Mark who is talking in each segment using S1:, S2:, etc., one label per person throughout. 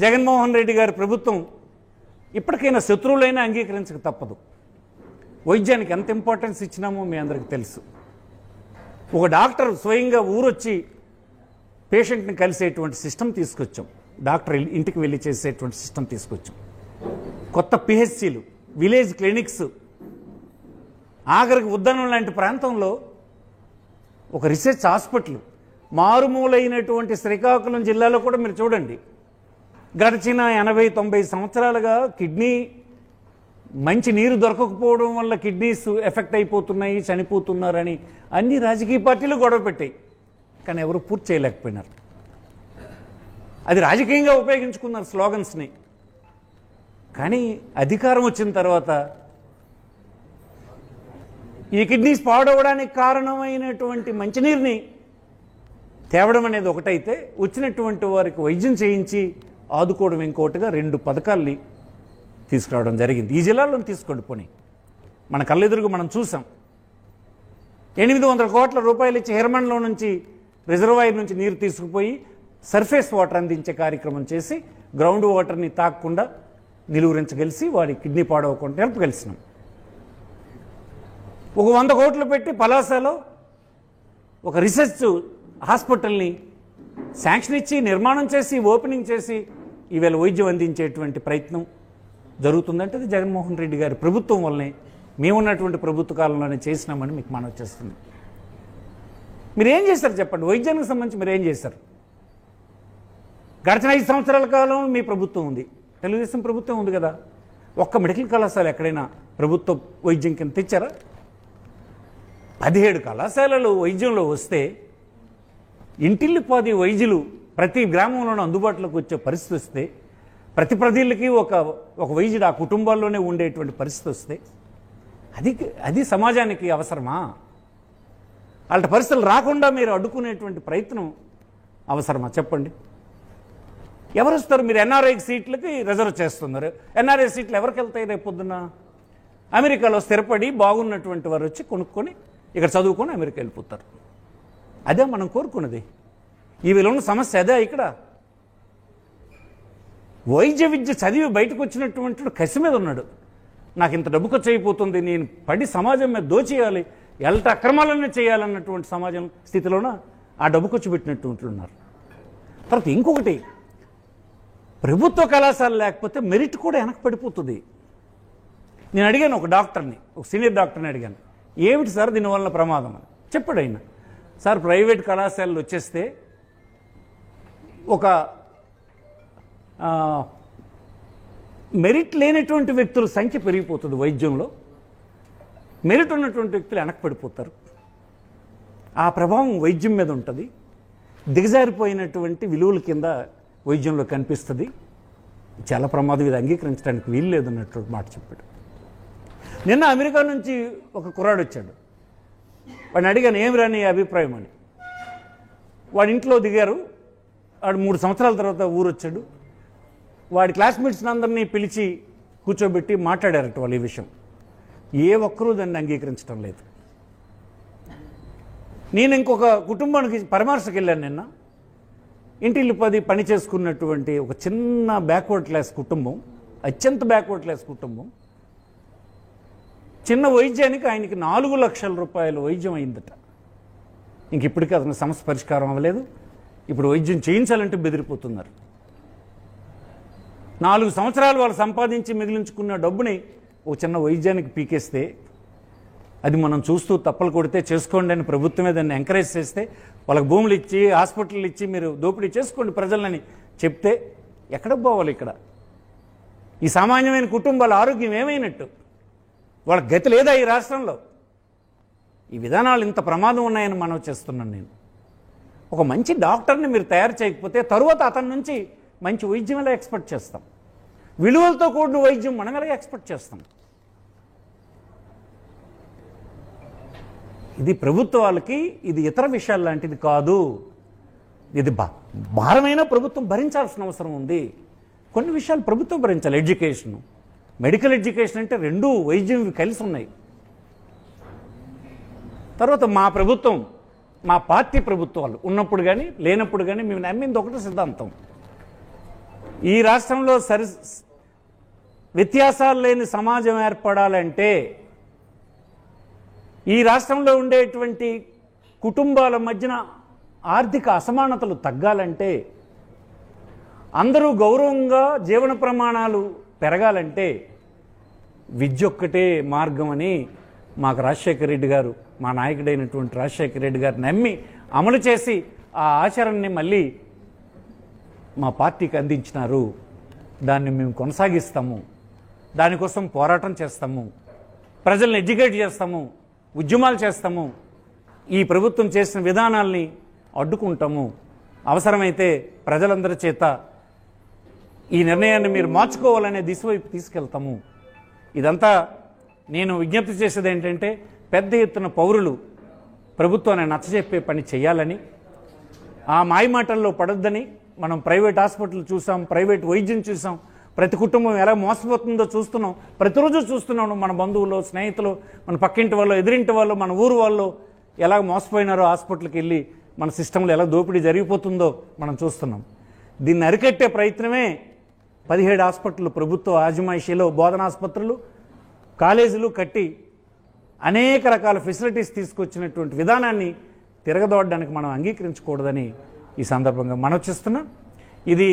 S1: జగన్మోహన్ రెడ్డి గారి ప్రభుత్వం ఇప్పటికైనా శత్రువులైనా అంగీకరించక తప్పదు. వైద్యానికి ఎంత ఇంపార్టెన్స్ ఇచ్చినామో మీ అందరికీ తెలుసు. ఒక డాక్టర్ స్వయంగా ఊరొచ్చి పేషెంట్ని కలిసేటువంటి సిస్టమ్ తీసుకొచ్చాం. డాక్టర్ ఇంటికి వెళ్ళి చేసేటువంటి సిస్టమ్ తీసుకొచ్చాం. కొత్త పిహెచ్సిలు, విలేజ్ క్లినిక్స్, ఆఖరికి ఉద్దానం లాంటి ప్రాంతంలో ఒక రీసెర్చ్ హాస్పిటల్, మారుమూలైనటువంటి శ్రీకాకుళం జిల్లాలో కూడా మీరు చూడండి, గడిచిన 80-90 సంవత్సరాలుగా కిడ్నీ మంచి నీరు దొరకకపోవడం వల్ల కిడ్నీస్ ఎఫెక్ట్ అయిపోతున్నాయి, చనిపోతున్నారని అన్ని రాజకీయ పార్టీలు గొడవ పెట్టాయి. కానీ ఎవరు పూర్తి చేయలేకపోయినారు. అది రాజకీయంగా ఉపయోగించుకున్నారు స్లోగన్స్ని. కానీ అధికారం వచ్చిన తర్వాత ఈ కిడ్నీస్ పాడవడానికి కారణమైనటువంటి మంచినీరుని తేవడం అనేది ఒకటైతే, వచ్చినటువంటి వారికి వైద్యం చేయించి ఆదుకోవడం ఇంకోటిగా 2 పథకాల్ని తీసుకురావడం జరిగింది. ఈ జిల్లాలో తీసుకోండి. పోనీ మన కళ్ళెదురుగా మనం చూసాం. 800 కోట్ల రూపాయలు ఇచ్చి హిరమండలో నుంచి రిజర్వాయర్ నుంచి నీరు తీసుకుపోయి సర్ఫేస్ వాటర్ అందించే కార్యక్రమం చేసి గ్రౌండ్ వాటర్ని తాకకుండా నిలువరించగలిసి వాడి కిడ్నీ పాడవకుండా నిలపగలిసినాం. ఒక 100 కోట్లు పెట్టి పలాసలో ఒక రీసెర్చ్ హాస్పిటల్ని శాంక్షన్ ఇచ్చి నిర్మాణం చేసి ఓపెనింగ్ చేసి ఈవేళ వైద్యం అందించేటువంటి ప్రయత్నం జరుగుతుందంటే అది జగన్మోహన్ రెడ్డి గారి ప్రభుత్వం వల్లనే, మేమున్నటువంటి ప్రభుత్వ కాలంలోనే చేసినామని మీకు మనవి చేస్తుంది. మీరు ఏం చేశారు చెప్పండి? వైద్యానికి సంబంధించి మీరు ఏం చేశారు? గడిచిన 5 సంవత్సరాల కాలం మీ ప్రభుత్వం ఉంది, తెలుగుదేశం ప్రభుత్వం ఉంది కదా. ఒక్క మెడికల్ కళాశాల ఎక్కడైనా ప్రభుత్వ వైద్యం కింద తెచ్చారా? 17 కళాశాలలు వైద్యంలో వస్తే ఇంటిల్లిపాది వైద్యులు ప్రతి గ్రామంలోనూ అందుబాటులోకి వచ్చే పరిస్థితి వస్తే, ప్రతి ప్రజలకి ఒక వైద్యుడు ఆ కుటుంబాల్లోనే ఉండేటువంటి పరిస్థితి వస్తే అది సమాజానికి అవసరమా? అలాంటి పరిస్థితులు రాకుండా మీరు అడ్డుకునేటువంటి ప్రయత్నం అవసరమా చెప్పండి? ఎవరు వస్తారు? మీరు ఎన్ఆర్ఐ సీట్లకి రిజర్వ్ చేస్తున్నారు. ఎన్ఆర్ఐ సీట్లు ఎవరికి వెళ్తాయి? రేపు పొద్దున్న అమెరికాలో స్థిరపడి బాగున్నటువంటి వారు వచ్చి కొనుక్కొని ఇక్కడ చదువుకొని అమెరికా వెళ్ళిపోతారు. అదే మనం కోరుకున్నది. ఈ విలువన సమస్య అదే. ఇక్కడ వైద్య విద్య చదివి బయటకు వచ్చినటువంటి కసి మీద ఉన్నాడు. నాకు ఇంత డబ్బు ఖర్చు అయిపోతుంది, నేను పడి సమాజం మీద దోచేయాలి, ఎలాంటి అక్రమాలన్నీ చేయాలన్నటువంటి సమాజం స్థితిలోన ఆ డబ్బు ఖర్చు పెట్టినటువంటి ఉన్నారు. తర్వాత ఇంకొకటి, ప్రభుత్వ కళాశాల లేకపోతే మెరిట్ కూడా వెనక్కి పడిపోతుంది. నేను అడిగాను ఒక డాక్టర్ని, ఒక సీనియర్ డాక్టర్ని అడిగాను, ఏమిటి సార్ దీనివల్ల ప్రమాదం అని. చెప్పాడు ఆయన, సార్ ప్రైవేట్ కళాశాలలు వచ్చేస్తే ఒక మెరిట్ లేనటువంటి వ్యక్తుల సంఖ్య పెరిగిపోతుంది వైద్యంలో, మెరిట్ ఉన్నటువంటి వ్యక్తులు వెనక్కి పడిపోతారు. ఆ ప్రభావం వైద్యం మీద ఉంటుంది. దిగజారిపోయినటువంటి విలువల కింద వైద్యంలో కనిపిస్తుంది. చాలా ప్రమాదం, ఇది అంగీకరించడానికి వీలు లేదన్నట్టు మాట చెప్పాడు. నిన్న అమెరికా నుంచి ఒక కుర్రాడు వచ్చాడు. వాడిని అడిగాను, ఏమి రాని అభిప్రాయం అని. వాడి ఇంట్లో దిగారు. వాడు 3 సంవత్సరాల తర్వాత ఊరు వచ్చాడు. వాడి క్లాస్మేట్స్ని అందరినీ పిలిచి కూర్చోబెట్టి మాట్లాడారట వాళ్ళు ఈ విషయం. ఏ ఒక్కరూ దాన్ని అంగీకరించడం లేదు. నేను ఇంకొక కుటుంబానికి పరామర్శకు వెళ్ళాను నిన్న. ఇంటిల్లి 10 పని చేసుకున్నటువంటి ఒక చిన్న బ్యాక్వర్డ్ క్లాస్ కుటుంబం, అత్యంత బ్యాక్వర్డ్ క్లాస్ కుటుంబం. చిన్న వైద్యానికి ఆయనకి 4 లక్షల రూపాయలు వైద్యం అయిందట. ఇంక ఇప్పటికీ అతని సమస్య పరిష్కారం అవ్వలేదు. ఇప్పుడు వైద్యం చేయించాలంటే బెదిరిపోతున్నారు. 4 సంవత్సరాలు వాళ్ళు సంపాదించి మిగిలించుకున్న డబ్బుని ఒక చిన్న వైద్యానికి పీకేస్తే, అది మనం చూస్తూ తప్పలు కొడితే చేసుకోండి అని ప్రభుత్వమే దాన్ని ఎంకరేజ్ చేస్తే, వాళ్ళకి భూములు ఇచ్చి హాస్పిటల్ ఇచ్చి మీరు దోపిడీ చేసుకోండి ప్రజలని చెప్తే ఎక్కడ పోవాలి? ఇక్కడ ఈ సామాన్యమైన కుటుంబాల ఆరోగ్యం ఏమైనట్టు? వాళ్ళకి గతి లేదా ఈ రాష్ట్రంలో? ఈ విధానాలు ఇంత ప్రమాదం ఉన్నాయని మనం చేస్తున్నాను. నేను ఒక మంచి డాక్టర్ని మీరు తయారు చేయకపోతే తరువాత అతని నుంచి మంచి వైద్యం ఎలా ఎక్స్పెక్ట్ చేస్తాం? విలువలతో కూడిన వైద్యం మనం ఎలా ఎక్స్పెక్ట్ చేస్తాం? ఇది ప్రభుత్వాలకి, ఇది ఇతర విషయాలు లాంటిది కాదు. ఇది భారమైన ప్రభుత్వం భరించాల్సిన అవసరం ఉంది. కొన్ని విషయాలు ప్రభుత్వం భరించాలి. ఎడ్యుకేషన్, మెడికల్ ఎడ్యుకేషన్ అంటే 2 వైద్యం కలిసి ఉన్నాయి. తర్వాత మా ప్రభుత్వం, మా పార్టీ ప్రభుత్వాలు ఉన్నప్పుడు కానీ లేనప్పుడు కానీ మేము నమ్మింది ఒకటే సిద్ధాంతం, ఈ రాష్ట్రంలో వ్యత్యాసాలు లేని సమాజం ఏర్పడాలంటే, ఈ రాష్ట్రంలో ఉండేటువంటి కుటుంబాల మధ్యన ఆర్థిక అసమానతలు తగ్గాలంటే, అందరూ గౌరవంగా జీవన ప్రమాణాలు పెరగాలంటే విద్య ఒక్కటే మార్గం అని మాకు రాజశేఖర రెడ్డి గారు, మా నాయకుడైనటువంటి రాజశేఖర రెడ్డి గారు నమ్మి అమలు చేసి ఆ ఆచరణని మళ్ళీ మా పార్టీకి అందించినారు. దాన్ని మేము కొనసాగిస్తాము, దానికోసం పోరాటం చేస్తాము, ప్రజల్ని ఎడ్యుకేట్ చేస్తాము, ఉద్యమాలు చేస్తాము, ఈ ప్రభుత్వం చేసిన విధానాల్ని అడ్డుకుంటాము. అవసరమైతే ప్రజలందరి చేత ఈ నిర్ణయాన్ని మీరు మార్చుకోవాలనే దిశ వైపు తీసుకెళ్తాము. ఇదంతా నేను విజ్ఞప్తి చేసేది ఏంటంటే, పెద్ద ఎత్తున పౌరులు ప్రభుత్వాన్ని నచ్చజెప్పే పని చేయాలని, ఆ మాయమాటల్లో పడొద్దని. మనం ప్రైవేట్ హాస్పిటల్ చూసాం, ప్రైవేట్ వైద్యం చూసాం, ప్రతి కుటుంబం ఎలా మోసపోతుందో చూస్తున్నాం, ప్రతిరోజు చూస్తున్నాం. మన బంధువులు, స్నేహితులు, మన పక్కింటి వాళ్ళు, ఎదురింటి వాళ్ళు, మన ఊరు వాళ్ళు ఎలా మోసపోయినారో, హాస్పిటల్కి వెళ్ళి మన సిస్టంలో ఎలా దోపిడీ జరిగిపోతుందో మనం చూస్తున్నాం. దీన్ని అరికట్టే ప్రయత్నమే 17 హాస్పిటళ్ళు ప్రభుత్వ ఆజమాయిషీలో, బోధనాసుపత్రులు, కాలేజీలు కట్టి అనేక రకాల ఫెసిలిటీస్ తీసుకొచ్చినటువంటి విధానాన్ని తిరగదోడడానికి మనం అంగీకరించకూడదని ఈ సందర్భంగా మనవి చేస్తున్నాం. ఇది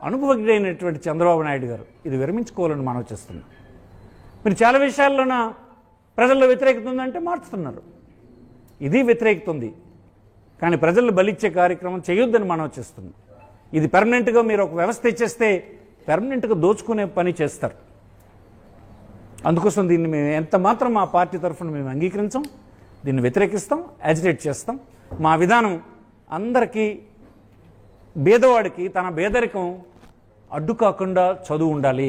S1: అనుభవజ్ఞుడైనటువంటి చంద్రబాబు నాయుడు గారు ఇది విరమించుకోవాలని మనవి చేస్తున్నాం. మీరు చాలా విషయాల్లోన ప్రజల్లో వ్యతిరేకత ఉందంటే మార్చుతున్నారు, ఇది వ్యతిరేకత ఉంది, కానీ ప్రజలను బలిచ్చే కార్యక్రమం చేయొద్దని మనవి చేస్తున్నాం. ఇది పెర్మనెంట్గా మీరు ఒక వ్యవస్థ ఇచ్చేస్తే పెర్మనెంట్గా దోచుకునే పని చేస్తారు. అందుకోసం దీన్ని మేము ఎంత మాత్రం మా పార్టీ తరఫున మేము అంగీకరించాం, దీన్ని వ్యతిరేకిస్తాం, యాజిటేట్ చేస్తాం. మా విధానం అందరికీ, పేదవాడికి తన పేదరికం అడ్డు కాకుండా చదువు ఉండాలి.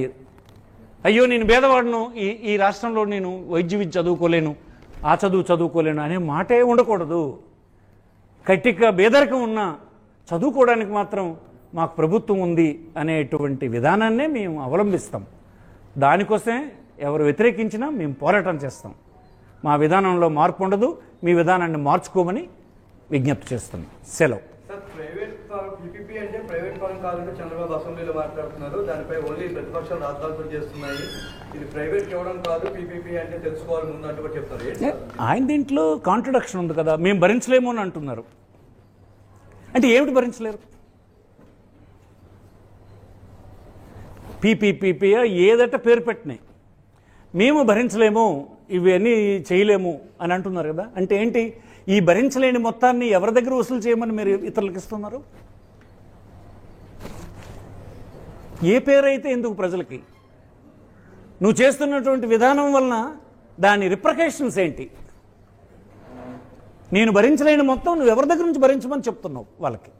S1: అయ్యో నేను పేదవాడును, ఈ రాష్ట్రంలో నేను వైద్య విద్య చదువుకోలేను, ఆ చదువుకోలేను అనే మాటే ఉండకూడదు. కట్టిక పేదరికం ఉన్నా చదువుకోవడానికి మాత్రం మాకు ప్రభుత్వం ఉంది అనేటువంటి విధానాన్నే మేము అవలంబిస్తాం. దానికోసమే ఎవరు వ్యతిరేకించినా మేము పోరాటం చేస్తాం. మా విధానంలో మార్పు ఉండదు, మీ విధానాన్ని మార్చుకోమని విజ్ఞప్తి చేస్తున్నాం. సెలవు.
S2: పీపీపీ అంటే ప్రైవేట్ పరం కాదంటే చంద్రబాబు అసెంబ్లీలో మాట్లాడుతున్నారు. దానిపై ఓన్లీ ప్రతిపక్షాలు రాద్ధాంతం చేస్తున్నాయి. ఇది ప్రైవేట్ ఇవ్వడం కాదు, పీపీపీ అంటే తెలుసుకోవాలి ముందు అంటూ కూడా చెప్తారు.
S1: ఆయన దీంట్లో కాంట్రడిక్షన్ ఉంది కదా, మేము భరించలేము అని అంటున్నారు. అంటే ఏమిటి భరించలేరు? పీపీపీ ఏదట పేరు పెట్టినాయి, మేము భరించలేము, ఇవన్నీ చేయలేము అని అంటున్నారు కదా. అంటే ఏంటి? ఈ భరించలేని మొత్తాన్ని ఎవరి దగ్గర వసూలు చేయమని మీరు ఇతరులకు ఇస్తున్నారు? ఏ పేరైతే ఎందుకు ప్రజలకి? నువ్వు చేస్తున్నటువంటి విధానం వలన దాని రిప్రికేషన్స్ ఏంటి? నేను భరించలేని మొత్తం నువ్వు ఎవరి దగ్గర నుంచి భరించమని చెప్తున్నావు వాళ్ళకి?